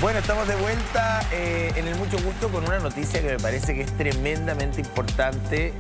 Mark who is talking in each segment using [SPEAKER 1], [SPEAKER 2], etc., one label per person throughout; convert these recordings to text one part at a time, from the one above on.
[SPEAKER 1] Bueno, estamos de vuelta en el Mucho Gusto con una noticia que me parece que es tremendamente importante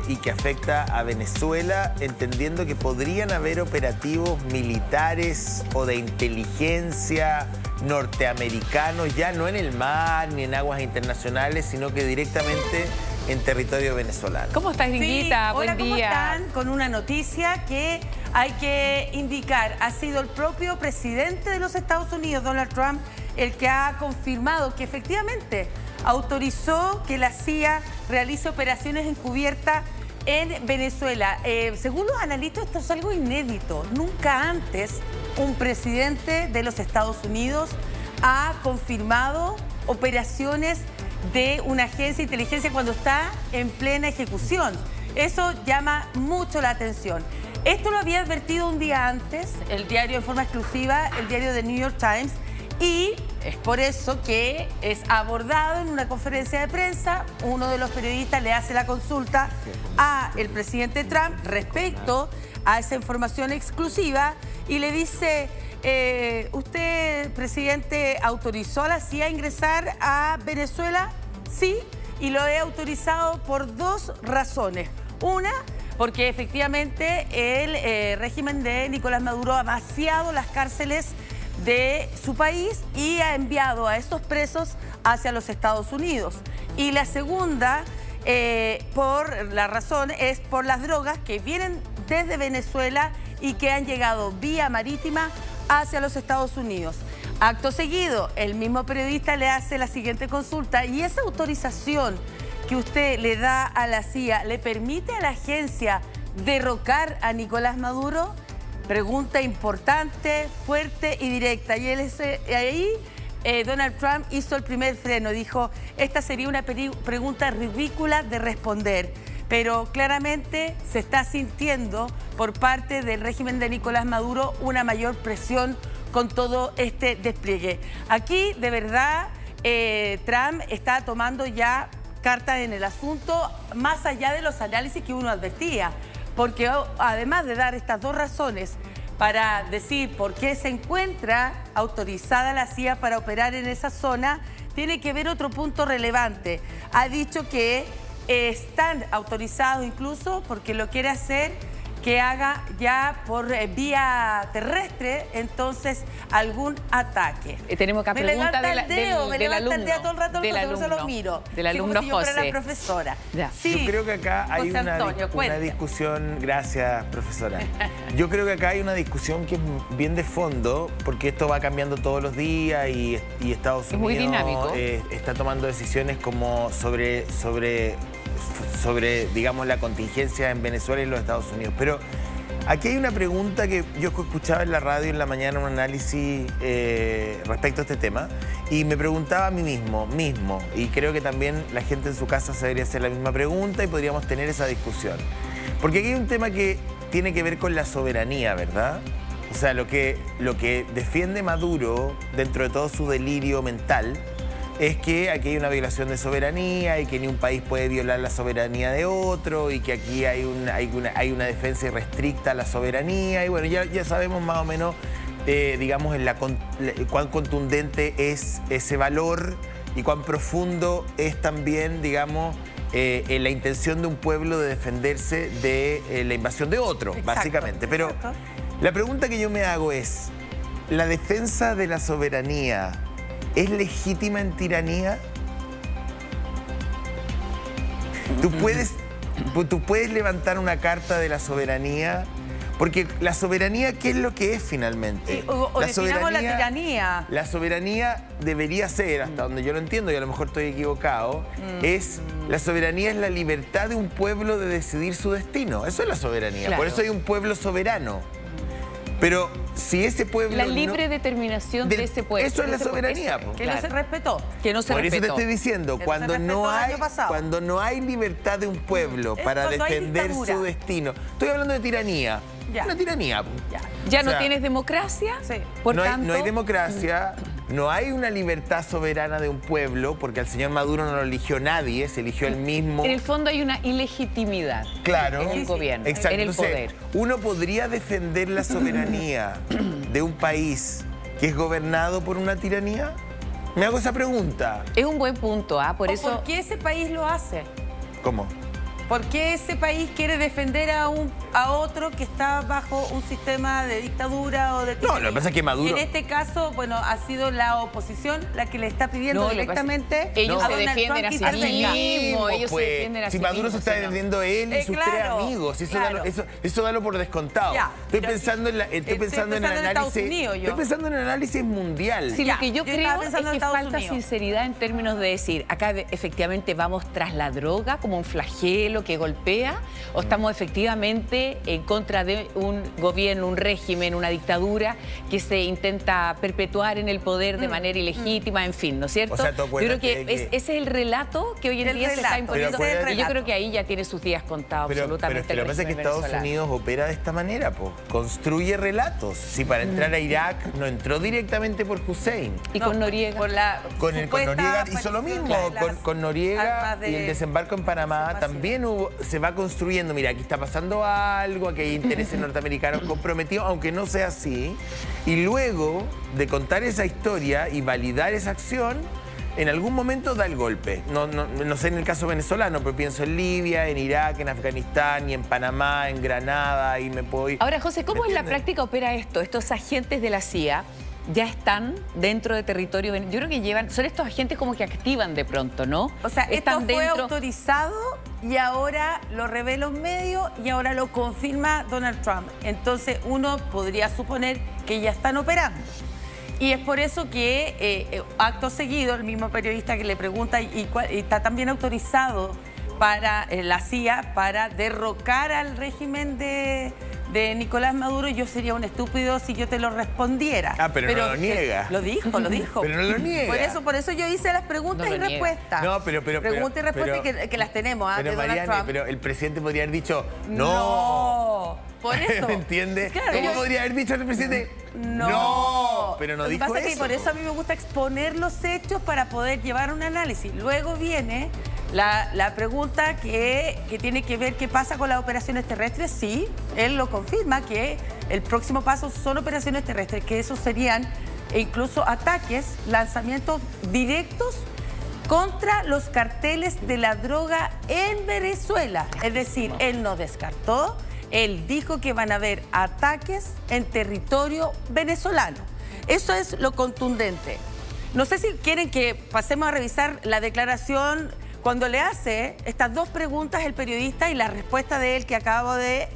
[SPEAKER 1] y que afecta a Venezuela, entendiendo que podrían haber operativos militares o de inteligencia norteamericanos, ya no en el mar ni en aguas internacionales, sino que directamente en territorio venezolano.
[SPEAKER 2] ¿Cómo estás, Dinguita?
[SPEAKER 3] Sí,
[SPEAKER 2] Buen
[SPEAKER 3] hola, ¿cómo
[SPEAKER 2] día.
[SPEAKER 3] están? Con una noticia que hay que indicar. Ha sido el propio presidente de los Estados Unidos, Donald Trump, el que ha confirmado que efectivamente autorizó que la CIA realice operaciones encubiertas en Venezuela. Según los analistas, esto es algo inédito. Nunca antes un presidente de los Estados Unidos ha confirmado operaciones de una agencia de inteligencia cuando está en plena ejecución. Eso llama mucho la atención. Esto lo había advertido un día antes el diario en forma exclusiva, el diario The New York Times, y es por eso que es abordado en una conferencia de prensa. Uno de los periodistas le hace la consulta al presidente Trump respecto a esa información exclusiva y le dice: ¿usted, presidente, autorizó a la CIA a ingresar a Venezuela? Sí, y lo he autorizado por dos razones. Una, porque efectivamente el régimen de Nicolás Maduro ha vaciado las cárceles de su país y ha enviado a esos presos hacia los Estados Unidos. Y la segunda, la razón es por las drogas que vienen desde Venezuela y que han llegado vía marítima hacia los Estados Unidos. Acto seguido, el mismo periodista le hace la siguiente consulta: ¿y esa autorización que usted le da a la CIA le permite a la agencia derrocar a Nicolás Maduro? Pregunta importante, fuerte y directa. Y ahí Donald Trump hizo el primer freno. Dijo: esta sería una pregunta ridícula de responder. Pero claramente se está sintiendo por parte del régimen de Nicolás Maduro una mayor presión con todo este despliegue. Aquí, de verdad, Trump está tomando ya cartas en el asunto, más allá de los análisis que uno advertía. Porque además de dar estas dos razones para decir por qué se encuentra autorizada la CIA para operar en esa zona, tiene que ver otro punto relevante. Ha dicho que están autorizados incluso porque lo quiere hacer que haga ya por vía terrestre, entonces, algún ataque.
[SPEAKER 2] Tenemos acá pregunta del
[SPEAKER 3] alumno. Todo el rato,
[SPEAKER 2] del
[SPEAKER 3] se lo miro.
[SPEAKER 2] alumno
[SPEAKER 3] como si yo fuera
[SPEAKER 2] José.
[SPEAKER 3] la profesora.
[SPEAKER 2] Ya.
[SPEAKER 3] Sí.
[SPEAKER 1] Yo creo que acá hay
[SPEAKER 3] José Antonio,
[SPEAKER 1] una
[SPEAKER 3] cuente.
[SPEAKER 1] discusión, gracias profesora. Yo creo que acá hay una discusión que es bien de fondo, porque esto va cambiando todos los días y Estados Unidos
[SPEAKER 2] muy dinámico.
[SPEAKER 1] Está tomando decisiones como sobre, digamos, la contingencia en Venezuela y en los Estados Unidos. Pero aquí hay una pregunta que yo escuchaba en la radio en la mañana, un análisis respecto a este tema, y me preguntaba a mí mismo, y creo que también la gente en su casa se debería hacer la misma pregunta y podríamos tener esa discusión. Porque aquí hay un tema que tiene que ver con la soberanía, ¿verdad? O sea, lo que defiende Maduro dentro de todo su delirio mental es que aquí hay una violación de soberanía y que ni un país puede violar la soberanía de otro y que aquí hay una defensa irrestricta a la soberanía. Y bueno, ya sabemos más o menos, digamos, cuán contundente es ese valor y cuán profundo es también, digamos, la intención de un pueblo de defenderse de la invasión de otro,
[SPEAKER 3] Exacto,
[SPEAKER 1] básicamente. Pero
[SPEAKER 3] exacto.
[SPEAKER 1] La pregunta que yo me hago es: ¿la defensa de la soberanía es legítima en tiranía? ¿Tú puedes levantar una carta de la soberanía? Porque la soberanía, ¿qué es lo que es finalmente?
[SPEAKER 3] O definamos la tiranía.
[SPEAKER 1] La soberanía debería ser, hasta donde yo lo entiendo, y a lo mejor estoy equivocado, la soberanía es la libertad de un pueblo de decidir su destino. Eso es la soberanía.
[SPEAKER 2] Claro.
[SPEAKER 1] Por eso hay un pueblo soberano. Pero si ese pueblo...
[SPEAKER 2] La libre determinación de ese pueblo.
[SPEAKER 1] Eso es la soberanía. Po.
[SPEAKER 3] Que no se respetó.
[SPEAKER 2] Que no se
[SPEAKER 1] Por eso te
[SPEAKER 2] respetó.
[SPEAKER 1] estoy diciendo,
[SPEAKER 3] Que
[SPEAKER 1] cuando
[SPEAKER 3] no se respetó el año pasado.
[SPEAKER 1] cuando no hay libertad de un pueblo
[SPEAKER 3] Es
[SPEAKER 1] para
[SPEAKER 3] cuando hay
[SPEAKER 1] defender
[SPEAKER 3] dictadura.
[SPEAKER 1] su destino. Estoy hablando de tiranía.
[SPEAKER 3] Ya.
[SPEAKER 1] Una tiranía.
[SPEAKER 2] Ya
[SPEAKER 1] O
[SPEAKER 2] no
[SPEAKER 1] sea,
[SPEAKER 2] tienes democracia,
[SPEAKER 3] Sí.
[SPEAKER 2] por
[SPEAKER 1] no
[SPEAKER 2] tanto...
[SPEAKER 1] hay democracia, no hay una libertad soberana de un pueblo, porque al señor Maduro no lo eligió nadie, se eligió él mismo.
[SPEAKER 2] En el fondo hay una ilegitimidad
[SPEAKER 1] Claro.
[SPEAKER 2] en el gobierno,
[SPEAKER 1] Exacto.
[SPEAKER 2] en el
[SPEAKER 1] Entonces,
[SPEAKER 2] poder.
[SPEAKER 1] uno podría defender la soberanía de un país que es gobernado por una tiranía. Me hago esa pregunta.
[SPEAKER 2] Es un buen punto, ¿ah? Por eso...
[SPEAKER 3] ¿Por qué ese país lo hace?
[SPEAKER 1] ¿Cómo?
[SPEAKER 3] ¿Por qué ese país quiere defender a otro que está bajo un sistema de dictadura o de tiranía?
[SPEAKER 1] No, lo que pasa es que Maduro...
[SPEAKER 3] En este caso, bueno, ha sido la oposición la que le está pidiendo directamente
[SPEAKER 2] ellos
[SPEAKER 3] a
[SPEAKER 2] se
[SPEAKER 3] Donald
[SPEAKER 2] defienden
[SPEAKER 3] Trump
[SPEAKER 2] a
[SPEAKER 3] que
[SPEAKER 2] sí
[SPEAKER 3] intervenga.
[SPEAKER 2] mismos, ellos se defienden a sí
[SPEAKER 1] Si Maduro
[SPEAKER 2] mismos,
[SPEAKER 1] se está
[SPEAKER 2] ¿sí, no?
[SPEAKER 1] defendiendo él y sus tres
[SPEAKER 3] Claro,
[SPEAKER 1] amigos, eso,
[SPEAKER 3] claro.
[SPEAKER 1] eso dalo por descontado.
[SPEAKER 3] Ya,
[SPEAKER 1] estoy
[SPEAKER 3] pero
[SPEAKER 1] pensando en el
[SPEAKER 3] Estados
[SPEAKER 1] análisis.
[SPEAKER 3] Unidos, yo.
[SPEAKER 1] Estoy pensando en el análisis mundial.
[SPEAKER 2] Sí,
[SPEAKER 3] Ya,
[SPEAKER 2] lo que yo
[SPEAKER 3] yo estaba
[SPEAKER 2] creo es
[SPEAKER 3] pensando en
[SPEAKER 2] que
[SPEAKER 3] Estados
[SPEAKER 2] falta
[SPEAKER 3] Unidos.
[SPEAKER 2] sinceridad en términos de decir, acá efectivamente vamos tras la droga como un flagelo que golpea, o estamos efectivamente en contra de un gobierno, un régimen, una dictadura que se intenta perpetuar en el poder de manera ilegítima, en fin, ¿no es cierto?
[SPEAKER 1] O sea, tú
[SPEAKER 2] yo creo que
[SPEAKER 1] acuérdate que-
[SPEAKER 2] ese es el relato que hoy en
[SPEAKER 3] El
[SPEAKER 2] día se
[SPEAKER 3] relato,
[SPEAKER 2] está imponiendo.
[SPEAKER 1] pero acuérdate-
[SPEAKER 2] Y yo creo que ahí ya tiene sus días contados
[SPEAKER 1] Pero
[SPEAKER 2] absolutamente.
[SPEAKER 1] es que lo que pasa es que
[SPEAKER 2] el
[SPEAKER 1] Estados
[SPEAKER 2] venezolano.
[SPEAKER 1] Unidos opera de esta manera, po. Construye relatos. Si para entrar a Irak no entró directamente por Hussein.
[SPEAKER 2] Y con Noriega.
[SPEAKER 3] Por la
[SPEAKER 1] Con
[SPEAKER 3] supuesta
[SPEAKER 1] Noriega hizo lo
[SPEAKER 3] aparición
[SPEAKER 1] mismo,
[SPEAKER 3] de las
[SPEAKER 1] con Noriega
[SPEAKER 3] armas de
[SPEAKER 1] y el desembarco en Panamá
[SPEAKER 3] masiva.
[SPEAKER 1] también se va construyendo, mira, aquí está pasando algo, aquí hay intereses norteamericanos comprometidos, aunque no sea así, y luego de contar esa historia y validar esa acción, en algún momento da el golpe. No sé en el caso venezolano, pero pienso en Libia, en Irak, en Afganistán, y en Panamá, en Granada, y me puedo ir...
[SPEAKER 2] Ahora, José, ¿cómo
[SPEAKER 1] ¿Me
[SPEAKER 2] en la
[SPEAKER 1] entiendes?
[SPEAKER 2] práctica opera esto? Estos agentes de la CIA ya están dentro de territorio. Yo creo que son estos agentes como que activan de pronto, ¿no?
[SPEAKER 3] O sea,
[SPEAKER 2] están
[SPEAKER 3] esto fue
[SPEAKER 2] dentro.
[SPEAKER 3] autorizado y ahora lo reveló un medio y ahora lo confirma Donald Trump. Entonces uno podría suponer que ya están operando. Y es por eso que acto seguido el mismo periodista que le pregunta y está también autorizado para la CIA para derrocar al régimen de Nicolás Maduro. Yo sería un estúpido si yo te lo respondiera.
[SPEAKER 1] Ah, pero no lo niega.
[SPEAKER 3] Lo dijo.
[SPEAKER 1] Pero no lo niega.
[SPEAKER 3] Por eso yo hice las preguntas
[SPEAKER 2] No
[SPEAKER 3] y
[SPEAKER 2] lo niega.
[SPEAKER 3] respuestas.
[SPEAKER 1] No, pero
[SPEAKER 3] Preguntas y respuestas que las tenemos,
[SPEAKER 1] Pero
[SPEAKER 3] de Donald
[SPEAKER 1] Mariane,
[SPEAKER 3] Trump.
[SPEAKER 1] pero el presidente podría haber dicho, no.
[SPEAKER 3] No, por eso.
[SPEAKER 1] ¿Me entiendes?
[SPEAKER 3] Claro,
[SPEAKER 1] ¿Cómo
[SPEAKER 3] yo-
[SPEAKER 1] podría haber dicho el presidente?
[SPEAKER 3] No.
[SPEAKER 1] Pero no
[SPEAKER 3] Lo que
[SPEAKER 1] dijo
[SPEAKER 3] pasa es que
[SPEAKER 1] eso.
[SPEAKER 3] por eso a mí me gusta exponer los hechos para poder llevar un análisis. Luego viene la pregunta que tiene que ver qué pasa con las operaciones terrestres. Sí, él lo confirma que el próximo paso son operaciones terrestres, que esos serían incluso ataques, lanzamientos directos contra los carteles de la droga en Venezuela. Es decir, él no descartó, él dijo que van a haber ataques en territorio venezolano. Eso es lo contundente. No sé si quieren que pasemos a revisar la declaración cuando le hace estas dos preguntas el periodista y la respuesta de él que acabo de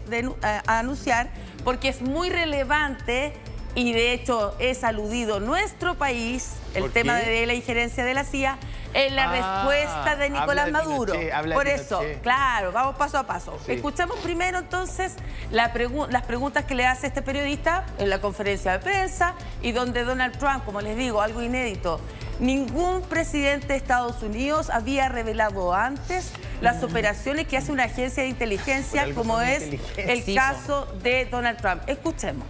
[SPEAKER 3] anunciar, porque es muy relevante y de hecho es aludido nuestro país, el
[SPEAKER 1] ¿Por
[SPEAKER 3] tema
[SPEAKER 1] qué?
[SPEAKER 3] de la injerencia de la CIA, en la respuesta de Nicolás
[SPEAKER 1] habla de
[SPEAKER 3] Maduro.
[SPEAKER 1] Pinochet, habla de
[SPEAKER 3] Por eso,
[SPEAKER 1] Pinochet.
[SPEAKER 3] claro, vamos paso a paso.
[SPEAKER 1] Sí.
[SPEAKER 3] Escuchamos primero entonces las preguntas que le hace este periodista en la conferencia de prensa y donde Donald Trump, como les digo, algo inédito, ningún presidente de Estados Unidos había revelado antes las operaciones que hace una agencia de inteligencia
[SPEAKER 1] Por algo
[SPEAKER 3] como
[SPEAKER 1] son
[SPEAKER 3] es
[SPEAKER 1] inteligentes.
[SPEAKER 3] el
[SPEAKER 2] Sí,
[SPEAKER 3] caso de Donald Trump. Escuchemos.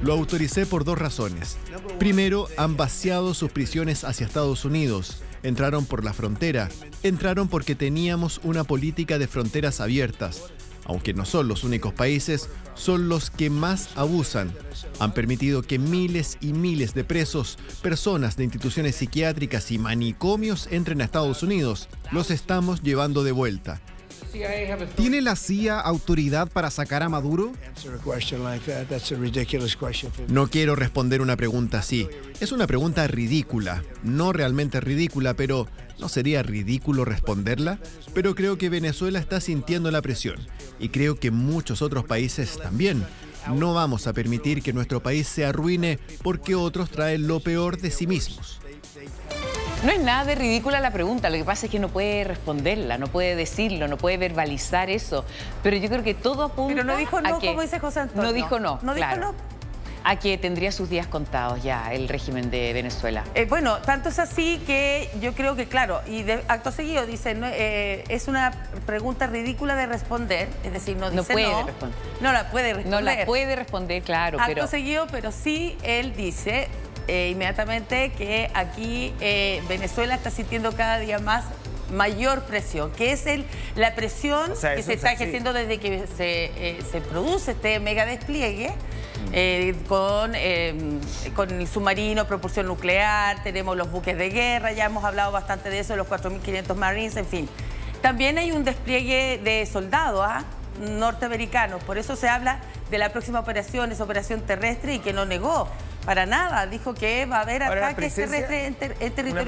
[SPEAKER 4] Lo autoricé por dos razones. Primero, han vaciado sus prisiones hacia Estados Unidos. Entraron por la frontera. Entraron porque teníamos una política de fronteras abiertas. Aunque no son los únicos países, son los que más abusan. Han permitido que miles y miles de presos, personas de instituciones psiquiátricas y manicomios entren a Estados Unidos. Los estamos llevando de vuelta.
[SPEAKER 5] ¿Tiene la CIA autoridad para sacar a Maduro?
[SPEAKER 4] No quiero responder una pregunta así. Es una pregunta ridícula. No realmente ridícula, pero ¿no sería ridículo responderla? Pero creo que Venezuela está sintiendo la presión. Y creo que muchos otros países también. No vamos a permitir que nuestro país se arruine porque otros traen lo peor de sí mismos.
[SPEAKER 2] No es nada de ridícula la pregunta, lo que pasa es que no puede responderla, no puede decirlo, no puede verbalizar eso. Pero yo creo que todo apunta
[SPEAKER 3] Pero no dijo no,
[SPEAKER 2] a que...
[SPEAKER 3] como dice José Antonio.
[SPEAKER 2] No dijo no,
[SPEAKER 3] No dijo
[SPEAKER 2] claro.
[SPEAKER 3] no.
[SPEAKER 2] A que tendría sus días contados ya el régimen de Venezuela.
[SPEAKER 3] Bueno, tanto es así que yo creo que, claro, y de acto seguido dice, no, es una pregunta ridícula de responder, es decir, no dice
[SPEAKER 2] No puede responder.
[SPEAKER 3] No la puede responder.
[SPEAKER 2] No la puede responder, claro,
[SPEAKER 3] Acto
[SPEAKER 2] pero...
[SPEAKER 3] seguido, pero sí él dice inmediatamente que aquí Venezuela está sintiendo cada día más mayor presión, que es la presión
[SPEAKER 1] O sea,
[SPEAKER 3] que
[SPEAKER 1] eso
[SPEAKER 3] se
[SPEAKER 1] es
[SPEAKER 3] está
[SPEAKER 1] así.
[SPEAKER 3] ejerciendo desde que se produce este mega despliegue con el submarino, propulsión nuclear, tenemos los buques de guerra, ya hemos hablado bastante de eso, los 4.500 Marines, en fin. También hay un despliegue de soldados norteamericanos, por eso se habla de la próxima operación, esa operación terrestre, y que no negó para nada, dijo que va a haber
[SPEAKER 1] Ahora,
[SPEAKER 3] ataques terrestres en territorio